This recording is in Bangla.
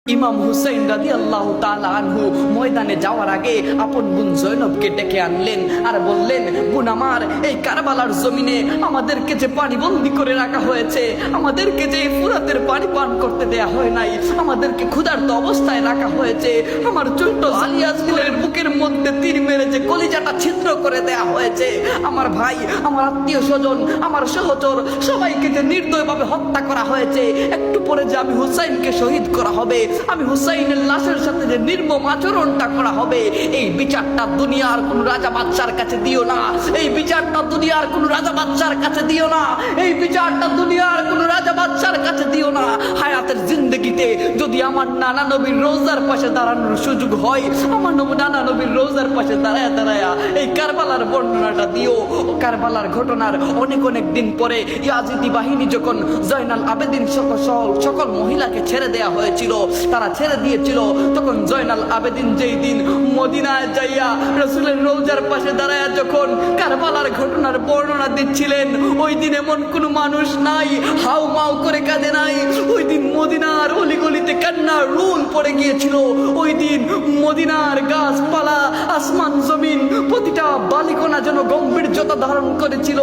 ইমাম হুসাইন রাদিয়াল্লাহু তাআলা আনহু ময়দানে যাওয়ার আগে আপন বোন জয়নবকে ডেকে আনলেন আর বললেন, বোন আমার, এই কারবালার জমিনে আমাদেরকে যে পানি বন্দি করে রাখা হয়েছে, আমাদেরকে যে ফুরাতের পানি পান করতে দেয়া হয় নাই, আমাদেরকে ক্ষুধার্ত অবস্থায় রাখা হয়েছে, আমার ছোট্ট আলিয়াসের বুকের মধ্যে তীর মেরে যে কলিজাটা ছিদ্র করে দেয়া হয়েছে, আমার ভাই, আমার আত্মীয় স্বজন, আমার সহচর সবাইকে যে নির্দয়ভাবে হত্যা করা হয়েছে, একটু পরে যে আমি হুসাইনকে শহীদ করা হবে, আমি হুসাইনের লাশের সাথে যে নির্মম আচরণটা করা হবে, এই বিচারটা দুনিয়ার কোন রাজা বাদশার কাছে দিও না, এই বিচারটা দুনিয়ার কোন রাজা বাদশার কাছে দিও না, এই বিচারটা দুনিয়ার কোন রাজা বাদশার কাছে দিও না। হায়াতের জিন্দেগিতে যদি আমার নানা নবীর রোজার পাশে দাঁড়ানোর সুযোগ হয়, আমার নানা নবীর রোজার পাশে দাঁড়ায় এই কারবালার বর্ণনাটা দিও। কারবালার ঘটনার অনেক অনেক দিন পরে ইয়াজিদি বাহিনী যখন জয়নাল আবেদিন সকল মহিলাকে ছেড়ে দেয়া হয়েছিল, তারা ছেড়ে দিয়েছিল, তখন জয়নাল আবেদিন যেই দিন মদিনায় যাইয়া রাসূলের রওজার পাশে দাঁড়ায়া যখন কারবালার ঘটনার বর্ণনা দিচ্ছিলেন, ওই দিন এমন কোনো মানুষ নাই হাউ মাউ করে কাঁদে নাই। ওই দিন মদিনার অলিগলিতে কান্নার রুল পড়ে গিয়েছিল। ওই দিন মদিনার গাছপালা, আসমান জমিন, প্রতিটা বালিকণা যেন গম্ভীর্যতা ধারণ করেছিল।